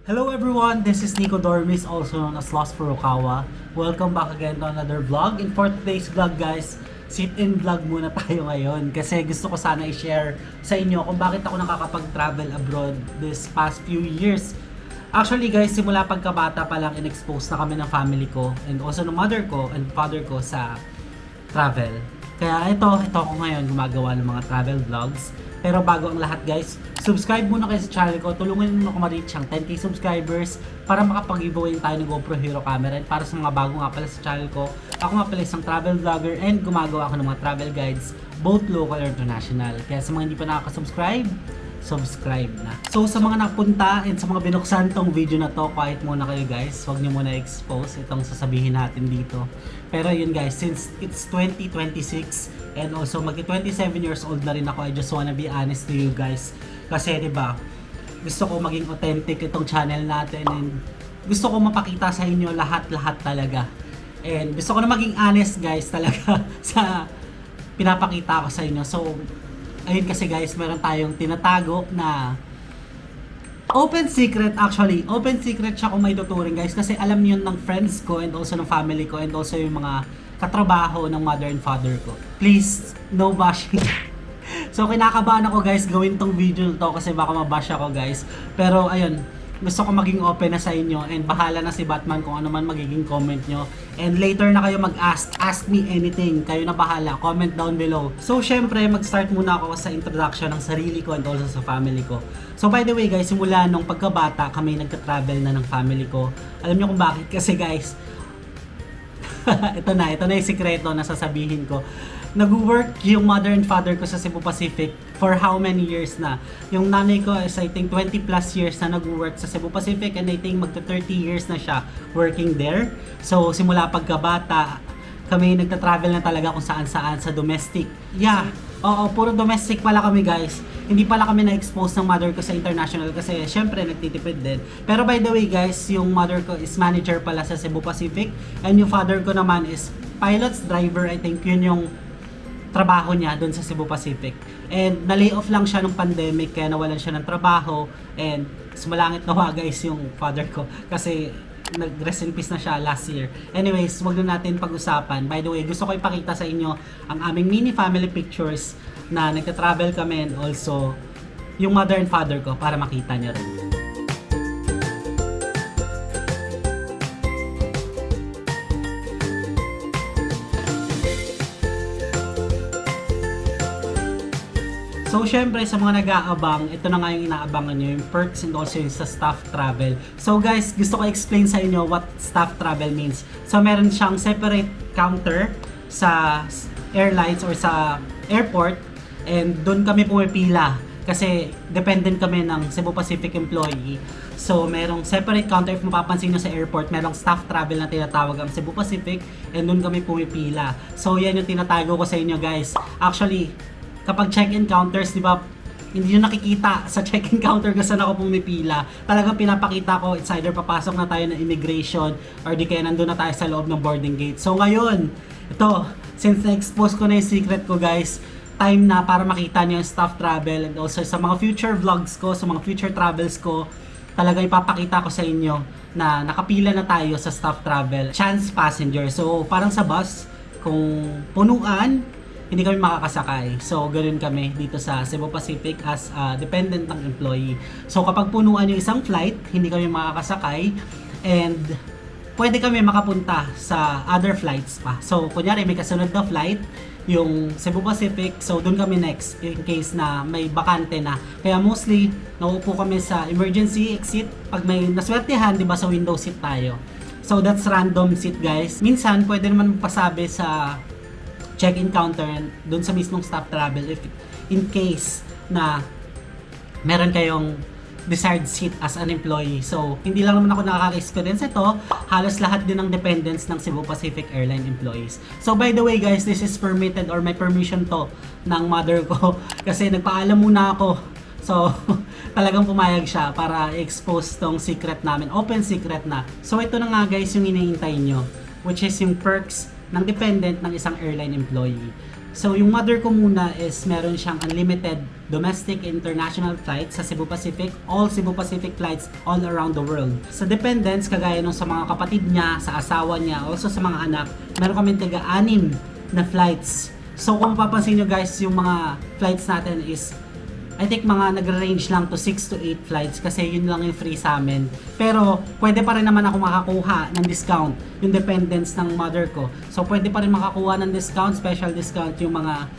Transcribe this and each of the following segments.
Hello everyone, this is Nico Dormis, also known as Lost Furukawa. Welcome back again to another vlog. And for today's vlog guys, sit-in vlog muna tayo ngayon kasi gusto ko sana i-share sa inyo kung bakit ako nakakapag-travel abroad this past few years. Actually guys, simula pagkabata pa lang in-expose na kami ng family ko and also ng mother ko and father ko sa travel. Kaya ito ako ngayon gumagawa ng mga travel vlogs. Pero bago ang lahat guys, subscribe muna kayo sa channel ko. Tulungan mo ako ma-reach ang 10k subscribers para makapag-giveaway tayo ng GoPro Hero camera. And para sa mga bago nga pala sa channel ko, ako nga pala isang travel vlogger and gumagawa ako ng mga travel guides, both local or international. Kaya sa mga hindi pa nakaka-subscribe, subscribe na. So sa mga napunta and sa mga binuksan tong video na to, quiet muna kayo guys. Huwag nyo muna expose itong sasabihin natin dito. Pero yun guys, since it's 2026 and also magti-27 years old na rin ako, I just wanna be honest to you guys. Kasi diba, gusto ko maging authentic itong channel natin and gusto ko mapakita sa inyo lahat-lahat talaga. And gusto ko na maging honest guys talaga sa pinapakita ko sa inyo. So, ayun kasi guys, meron tayong tinatago na open secret actually. Open secret siya kung may tuturing guys kasi alam yun ng friends ko and also ng family ko and also yung mga katrabaho ng mother and father ko. Please, no bashing. So kinakabahan ako guys gawin tong video to kasi baka mabash ako guys. Pero ayun, gusto ko maging open na sa inyo and bahala na si Batman kung ano man magiging comment nyo. And later na kayo ask me anything. Kayo na bahala, comment down below. So syempre, mag-start muna ako sa introduction ng sarili ko and also sa family ko. So by the way guys, simula nung pagkabata kami nagka-travel na ng family ko. Alam nyo kung bakit? Kasi guys, ito na yung sikreto na sasabihin ko. Nag-work yung mother and father ko sa Cebu Pacific for how many years na. Yung nanay ko is I think 20 plus years na nag-work sa Cebu Pacific and I think magta 30 years na siya working there. So simula pagkabata, kami nagta-travel na talaga kung saan-saan sa domestic. Yeah, oo, puro domestic pala kami guys. Hindi pala kami na-expose ng mother ko sa international kasi syempre nagtitipid din. Pero by the way guys, yung mother ko is manager pala sa Cebu Pacific and yung father ko naman is pilot's driver. I think yun yung trabaho niya doon sa Cebu Pacific. And na-lay off lang siya nung pandemic kaya nawalan siya ng trabaho and sumalangit nawa guys yung father ko kasi nag-rest in peace na siya last year. Anyways, wag na natin pag-usapan. By the way, gusto ko ipakita sa inyo ang aming mini family pictures na nagta-travel kami and also yung mother and father ko para makita niyo rin. So syempre sa mga nag-aabang, ito na nga yung inaabangan nyo, yung perks and also yung sa staff travel. So guys, gusto ko explain sa inyo what staff travel means. So meron siyang separate counter sa airlines or sa airport and doon kami pumipila kasi dependent kami ng Cebu Pacific employee. So merong separate counter, if mapapansin nyo sa airport, merong staff travel na tinatawag ang Cebu Pacific and doon kami pumipila. So yan yung tinatago ko sa inyo guys. Actually, kapag check-in counters, di ba, hindi nyo nakikita sa check-in counter kung saan ako pumipila. Talagang pinapakita ko, it's either papasok na tayo ng immigration or di kaya nandun na tayo sa loob ng boarding gate. So ngayon, ito, since na-expose ko na yung secret ko guys, time na para makita nyo yung staff travel and also sa mga future vlogs ko, sa mga future travels ko, talaga ipapakita ko sa inyo na nakapila na tayo sa staff travel, chance passenger. So parang sa bus, kung punuan, hindi kami makakasakay. So, ganoon kami dito sa Cebu Pacific as dependent ng employee. So, kapag punuan yung isang flight, hindi kami makakasakay and pwede kami makapunta sa other flights pa. So, kunyari may kasunod na flight, yung Cebu Pacific, so doon kami next in case na may bakante na. Kaya mostly, nauupo kami sa emergency exit. Pag may naswertehan, di ba sa window seat tayo. So, that's random seat guys. Minsan, pwede naman pasabi sa check-in counter doon sa mismong staff travel if in case na meron kayong desired seat as an employee. So, hindi lang naman ako nakaka-experience ito, halos lahat din ng dependents ng Cebu Pacific Airline employees. So, by the way guys, this is permitted or may permission to ng mother ko kasi nagpaalam muna ako. So, talagang pumayag siya para i-expose tong secret namin, open secret na. So, ito na nga guys yung hinihintay nyo, which is yung perks ng dependent ng isang airline employee. So, yung mother ko muna is meron siyang unlimited domestic international flights sa Cebu Pacific, all Cebu Pacific flights all around the world. Sa dependents, kagaya nung sa mga kapatid niya, sa asawa niya, also sa mga anak, meron kami taga-6 na flights. So, kung mapapansin nyo guys, yung mga flights natin is I think mga nagre-range lang to 6 to 8 flights kasi yun lang yung free sa amin. Pero pwede pa rin naman ako makakuha ng discount yung dependents ng mother ko. So pwede pa rin makakuha ng discount, special discount yung mga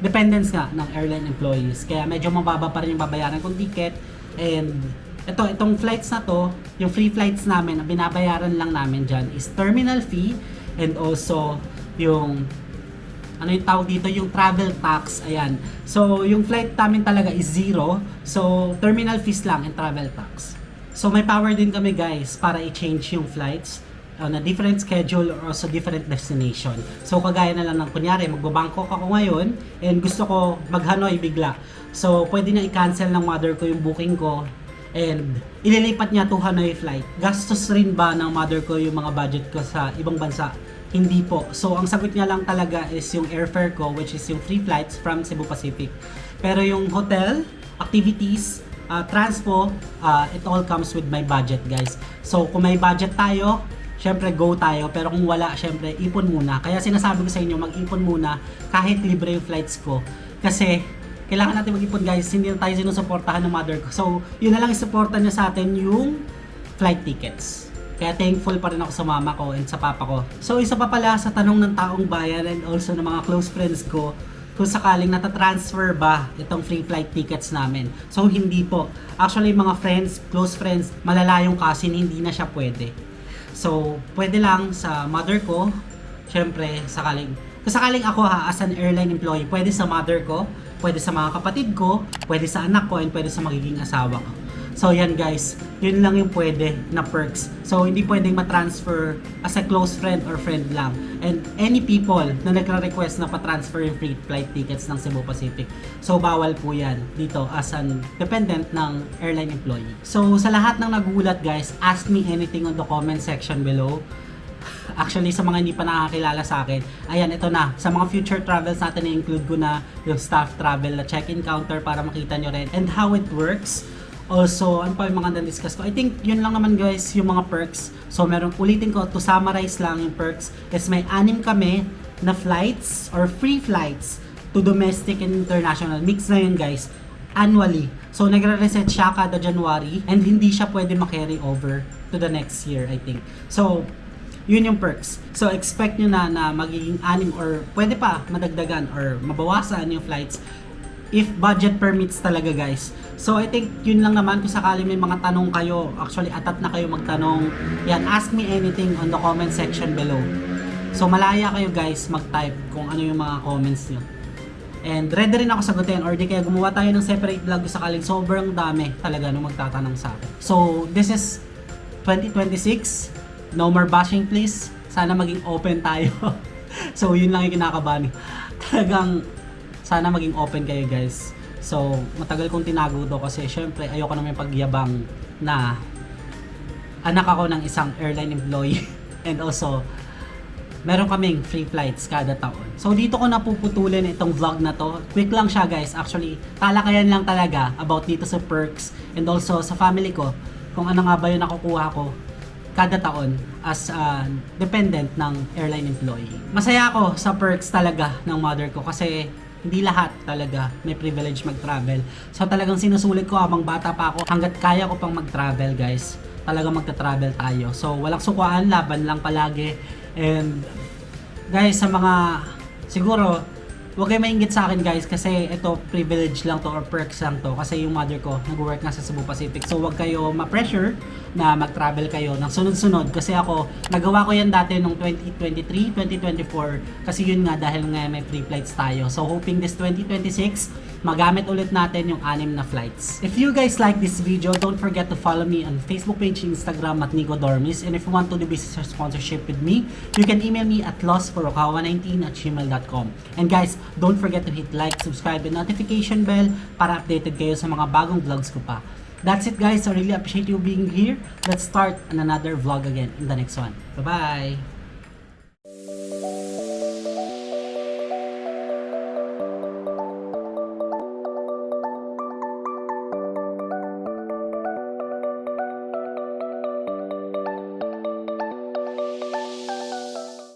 dependents nga ng airline employees. Kaya medyo mababa pa rin yung babayaran kong ticket. And itong flights na to, yung free flights namin, ang binabayaran lang namin dyan is terminal fee and also yung ano yung tawag dito, yung travel tax, ayan. So, yung flight namin talaga is 0. So, terminal fees lang and travel tax. So, may power din kami guys para i-change yung flights on a different schedule or also different destination. So, kagaya na lang ng kunyari, magbo-Bangkok ako ngayon and gusto ko mag-Hanoi bigla. So, pwede na i-cancel ng mother ko yung booking ko and ililipat niya to Hanoi flight. Gastos rin ba ng mother ko yung mga budget ko sa ibang bansa? Hindi po. So, ang sagot niya lang talaga is yung airfare ko, which is yung free flights from Cebu Pacific. Pero yung hotel, activities, transpo, it all comes with my budget, guys. So, kung may budget tayo, syempre go tayo. Pero kung wala, syempre ipon muna. Kaya sinasabi ko sa inyo, mag-ipon muna kahit libre yung flights ko. Kasi, kailangan natin mag-ipon, guys. Hindi na tayo sinusuportahan ng mother ko. So, yun na lang isuporta niya sa atin yung flight tickets. Kaya thankful pa rin ako sa mama ko and sa papa ko. So isa pa pala sa tanong ng taong bayan and also ng mga close friends ko, kung sakaling natatransfer ba itong free flight tickets namin. So hindi po. Actually mga friends, close friends, malalayong kasin, hindi na siya pwede. So pwede lang sa mother ko, syempre kung sakaling ako as an airline employee, pwede sa mother ko, pwede sa mga kapatid ko, pwede sa anak ko, and pwede sa magiging asawa ko. So yan guys, yun lang yung pwede na perks. So hindi pwedeng ma-transfer as a close friend or friend lang. And any people na nagre-request na pa-transfer yung free flight tickets ng Cebu Pacific. So bawal po yan dito as an dependent ng airline employee. So sa lahat ng nagulat guys, ask me anything on the comment section below. Actually, sa mga hindi pa nakakilala sa akin, ayan, ito na. Sa mga future travels natin, i-include ko na yung staff travel na check-in counter para makita nyo rin and how it works. Also, ano pa yung mga na-discuss ko? I think yun lang naman guys, yung mga perks. So, ulitin ko, to summarize lang yung perks, is may 6 kami na flights or free flights to domestic and international. Mix na yun guys, annually. So, nagre-reset siya kada January and hindi siya pwede ma-carry over to the next year, I think. So, yun yung perks. So, expect nyo na magiging 6 or pwede pa madagdagan or mabawasan yung flights if budget permits talaga guys. So I think yun lang naman. Kung sakali may mga tanong kayo, actually atat na kayo magtanong, yan, ask me anything on the comment section below. So malaya kayo guys mag-type kung ano yung mga comments nyo. And ready rin ako sagutin or di kaya gumawa tayo ng separate vlog kung sakaling sobrang dami talaga nung magtatanong sa akin. So this is 2026. No more bashing please. Sana maging open tayo. So yun lang yung kinakabahan. Talagang sana maging open kayo guys. So, matagal kong tinago to kasi syempre ayoko naman pagyabang na anak ako ng isang airline employee and also meron kaming free flights kada taon. So, dito ko napuputulin itong vlog na to. Quick lang siya guys. Actually, talakayan lang talaga about dito sa perks and also sa family ko kung ano nga ba yung nakukuha ko kada taon as a dependent ng airline employee. Masaya ako sa perks talaga ng mother ko kasi hindi lahat talaga may privilege mag-travel. So talagang sinusulit ko habang bata pa ako hanggat kaya ko pang mag-travel guys. Talagang magta-travel tayo. So walang sukuan, laban lang palagi. And guys, sa mga siguro Huwag kayo mainggit sa akin guys kasi ito privilege lang to or perks lang to kasi yung mother ko nag-work nga sa Cebu Pacific. So huwag kayo ma-pressure na mag-travel kayo ng sunod-sunod kasi ako nagawa ko yan dati nung 2023, 2024 kasi yun nga dahil nga may free flights tayo. So hoping this 2026 magamit ulit natin yung 6 na flights. If you guys like this video, don't forget to follow me on Facebook page, Instagram at Nico Dormis. And if you want to do business or sponsorship with me, you can email me at lostfurukawa19@gmail.com. And guys, don't forget to hit like, subscribe, and notification bell para updated kayo sa mga bagong vlogs ko pa. That's it guys, I really appreciate you being here. Let's start on another vlog again in the next one. Bye-bye!